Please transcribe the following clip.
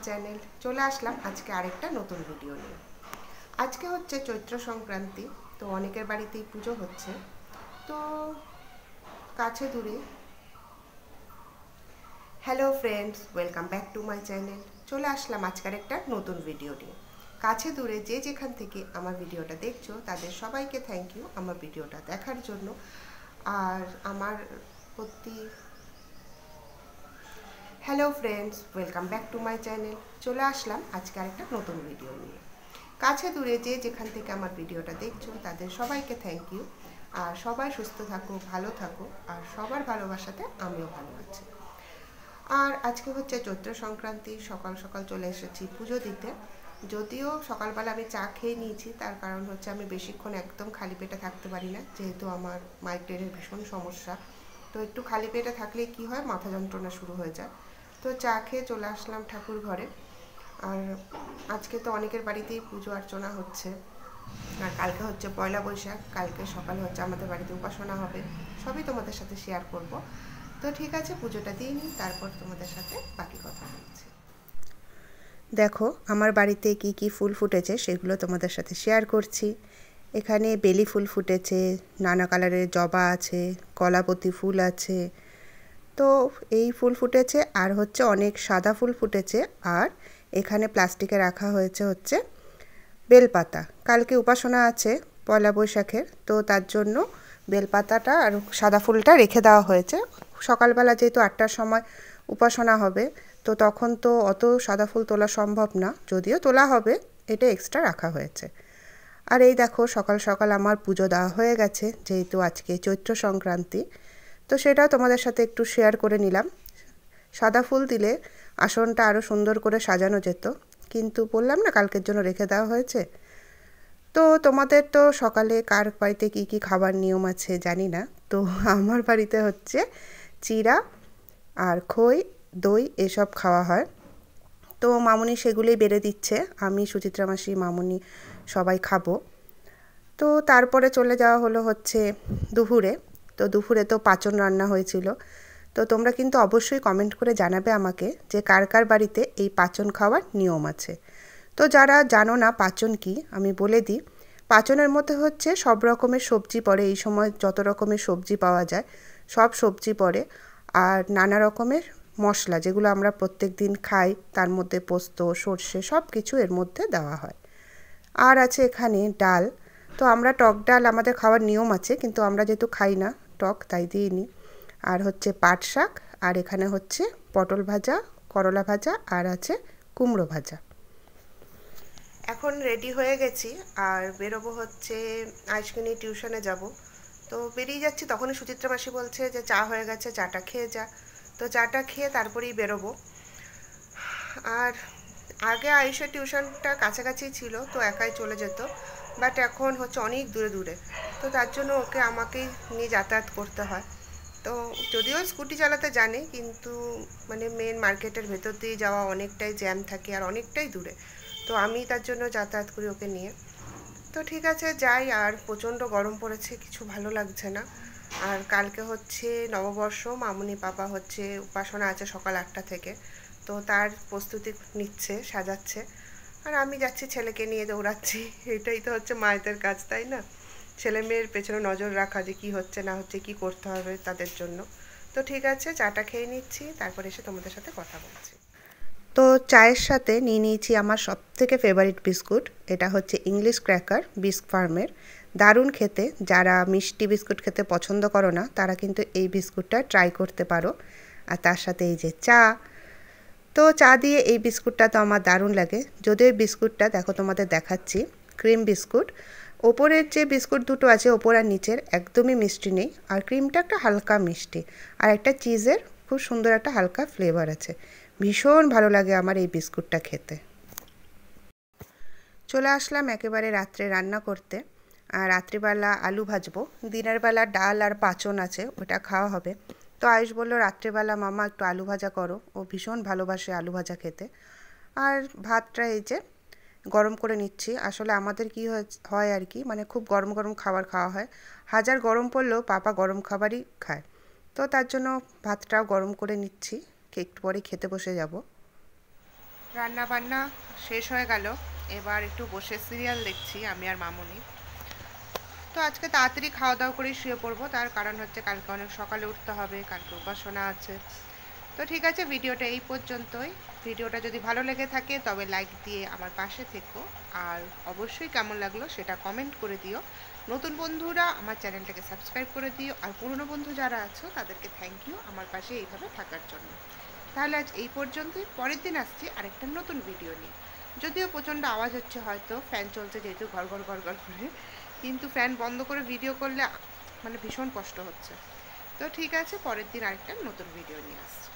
Channel. চলে আসলাম আজকে আরেকটা নতুন ভিডিও নিয়ে। আজকে হচ্ছে চৈত্র সংক্রান্তি, তো অনেকের বাড়িতেই পুজো হচ্ছে। তো কাছে দূরে hello friends, welcome back to my channel. চলে আসলাম আজকের একটা নতুন ভিডিও নিয়ে। কাছে দূরে যে যেখান থেকে আমার ভিডিওটা দেখছো তাদের সবাইকে থ্যাংক ইউ আমার ভিডিওটা দেখার জন্য। আর আমার প্রতি hello friends, welcome back to my channel. চলে আসলাম আজকে আরেকটা নতুন ভিডিও নিয়ে। কাছে দূরে যে যেখান থেকে আমার ভিডিওটা দেখছো তাদের সবাইকে থ্যাংক ইউ। আর সবাই সুস্থ থাকো, ভালো থাকো, আর সবার ভালোবাসাতে আমিও ভালো আছি। আর আজকে হচ্ছে চৈত্র সংক্রান্তি, সকাল সকাল চলে এসেছি পুজো দিতে। যদিও সকালবেলা আমি চা খেয়ে নিয়েছি, তার কারণ হচ্ছে আমি বেশিক্ষণ একদম খালি পেটে থাকতে পারি না, যেহেতু আমার মাইগ্রেনের ভীষণ সমস্যা। তো একটু খালি পেটে থাকলে কি হয়, মাথা যন্ত্রণা শুরু হয়ে যায়। তো চা খেয়ে চলে আসলাম ঠাকুর ঘরে। আর আজকে তো অনেকের বাড়িতেই পুজো অর্চনা হচ্ছে। আর কালকে হচ্ছে পয়লা বৈশাখ, কালকে সকালে হচ্ছে আমাদের বাড়িতে উপাসনা হবে। সবই তোমাদের সাথে শেয়ার করব। তো ঠিক আছে, পুজোটা দিয়ে নিই, তারপর তোমাদের সাথে বাকি কথা বলছি। দেখো আমার বাড়িতে কি কি ফুল ফুটেছে সেগুলো তোমাদের সাথে শেয়ার করছি। এখানে বেলি ফুল ফুটেছে, নানা কালারের জবা আছে, কলাপতি ফুল আছে। তো এই ফুল ফুটেছে, আর হচ্ছে অনেক সাদা ফুল ফুটেছে। আর এখানে প্লাস্টিকে রাখা হয়েছে হচ্ছে বেলপাতা। কালকে উপাসনা আছে পয়লা বৈশাখের, তো তার জন্য বেলপাতাটা আর সাদা ফুলটা রেখে দেওয়া হয়েছে। সকালবেলা যেহেতু 8টার সময় উপাসনা হবে, তো তখন তো অত সাদা ফুল তোলা সম্ভব না, যদিও তোলা হবে, এটা এক্সট্রা রাখা হয়েছে। আর এই দেখো সকাল সকাল আমার পুজো দেওয়া হয়ে গেছে, যেহেতু আজকে চৈত্র সংক্রান্তি। তো সেটাও তোমাদের সাথে একটু শেয়ার করে নিলাম। সাদা ফুল দিলে আসনটা আরও সুন্দর করে সাজানো যেত, কিন্তু বললাম না কালকের জন্য রেখে দেওয়া হয়েছে। তো তোমাদের তো সকালে কার বাড়িতে কী কী খাবার নিয়ম আছে জানি না। তো আমার বাড়িতে হচ্ছে চিড়া আর খই, দই এসব খাওয়া হয়। তো মামুনি সেগুলোই বেড়ে দিচ্ছে, আমি সুচিত্রা মাসি, মামুনি সবাই খাবো। তো তারপরে চলে যাওয়া হলো হচ্ছে দুপুরে। তো দুপুরে তো পাঁচন রান্না হয়েছিল। তো তোমরা কিন্তু অবশ্যই কমেন্ট করে জানাবে আমাকে যে কার কার বাড়িতে এই পাঁচন খাওয়ার নিয়ম আছে। তো যারা জানো না পাঁচন কি, আমি বলে দিই। পাঁচনের মধ্যে হচ্ছে সব রকমের সবজি পড়ে, এই সময় যত রকমের সবজি পাওয়া যায় সব সবজি পড়ে। আর নানা রকমের মশলা যেগুলো আমরা প্রত্যেক দিন খাই, তার মধ্যে পোস্ত, সর্ষে সব কিছু এর মধ্যে দেওয়া হয়। আর আছে এখানে ডাল। তো আমরা টক ডাল আমাদের খাওয়ার নিয়ম আছে, কিন্তু আমরা যেহেতু খাই না টক, তাই দিয়ে নিই। আর হচ্ছে পাট শাক, আর এখানে হচ্ছে পটল ভাজা, করলা ভাজা, আর আছে কুমড়ো ভাজা। এখন রেডি হয়ে গেছি আর বেরোবো হচ্ছে আইসক্রিম টিউশনে যাব। তো বেরিয়ে যাচ্ছি, তখনই সুচিত্রা মাসি বলছে যে চা হয়ে গেছে, চাটা খেয়ে যা। তো চাটা খেয়ে তারপরেই বেরোবো। আর আগে আয়ুষের টিউশনটা কাছাকাছি ছিল, তো একাই চলে যেত। বাট এখন হচ্ছে অনেক দূরে দূরে, তো তার জন্য ওকে আমাকেই নিয়ে যাতায়াত করতে হয়। তো যদিও স্কুটি চালাতে জানে, কিন্তু মানে মেন মার্কেটের ভেতর দিয়ে যাওয়া অনেকটাই জ্যাম থাকে আর অনেকটাই দূরে। তো আমি তার জন্য যাতায়াত করি ওকে নিয়ে। তো ঠিক আছে যাই। আর প্রচণ্ড গরম পড়েছে, কিছু ভালো লাগছে না। আর কালকে হচ্ছে নববর্ষ, মামুনি পাপা হচ্ছে উপাসনা আছে সকাল 8টা থেকে। তো তার প্রস্তুতি নিচ্ছে, সাজাচ্ছে। আর আমি যাচ্ছি ছেলেকে নিয়ে দৌড়াচ্ছি। এটাই তো হচ্ছে মায়েদের কাজ, তাই না? ছেলে মেয়ের পেছনে নজর রাখা, যে কী হচ্ছে না হচ্ছে, কী করতে হবে তাদের জন্য। তো ঠিক আছে, চাটা খেয়ে নিচ্ছি, তারপর এসে তোমাদের সাথে কথা বলছি। তো চায়ের সাথে নিয়ে নিয়েছি আমার সবথেকে ফেভারিট বিস্কুট। এটা হচ্ছে ইংলিশ ক্র্যাকার, বিস্ক ফার্মের। দারুণ খেতে। যারা মিষ্টি বিস্কুট খেতে পছন্দ করো না, তারা কিন্তু এই বিস্কুটটা ট্রাই করতে পারো। আর তার সাথে এই যে চা। তো চা দিয়ে এই বিস্কুটটা তো আমার দারুণ লাগে। যদিও এই বিস্কুটটা দেখো তোমাদের দেখাচ্ছি, ক্রিম বিস্কুট। ওপরের যে বিস্কুট দুটো আছে, ওপর আর নিচের, একদমই মিষ্টি নেই। আর ক্রিমটা একটা হালকা মিষ্টি, আর একটা চিজের খুব সুন্দর একটা হালকা ফ্লেভার আছে। ভীষণ ভালো লাগে আমার এই বিস্কুটটা খেতে। চলে আসলাম একেবারে রাত্রে রান্না করতে। আর রাত্রিবেলা আলু ভাজবো। দিনের বেলা ডাল আর পাঁচন আছে, ওটা খাওয়া হবে। তো আয়ুষ বললো রাত্রেবেলা মামা একটু আলু ভাজা করো, ও ভীষণ ভালোবাসে আলু ভাজা খেতে। আর ভাতটা এই যে গরম করে নিচ্ছি। আসলে আমাদের কি হয় আর কি, মানে খুব গরম গরম খাবার খাওয়া হয়। হাজার গরম পড়লেও পাপা গরম খাবারই খায়। তো তার জন্য ভাতটাও গরম করে নিচ্ছি, একটু পরে খেতে বসে যাব। রান্না বান্না শেষ হয়ে গেল, এবার একটু বসে সিরিয়াল দেখছি আমি আর মামুনি। তো আজকে তাড়াতাড়ি খাওয়া দাওয়া করে শুয়ে পড়বো, তার কারণ হচ্ছে কালকে অনেক সকালে উঠতে হবে, কালকে উপাসনা আছে। তো ঠিক আছে, ভিডিওটা এই পর্যন্তই। ভিডিওটা যদি ভালো লেগে থাকে তবে লাইক দিয়ে আমার পাশে থেকো, আর অবশ্যই কেমন লাগলো সেটা কমেন্ট করে দিও। নতুন বন্ধুরা আমার চ্যানেলটাকে সাবস্ক্রাইব করে দিও, আর পুরনো বন্ধু যারা আছো তাদেরকে থ্যাংক ইউ আমার পাশে এইভাবে থাকার জন্য। তাহলে আজ এই পর্যন্তই, পরের দিন আসছি আরেকটা নতুন ভিডিও নিয়ে। যদিও প্রচণ্ড আওয়াজ হচ্ছে, হয়তো ফ্যান চলছে যেহেতু ঘর ঘর ঘর ঘর করে, কিন্তু ফ্যান বন্ধ করে ভিডিও করলে মানে ভীষণ কষ্ট হচ্ছে। তো ঠিক আছে, পরের দিন আরেকটা নতুন ভিডিও নিয়ে আসছি।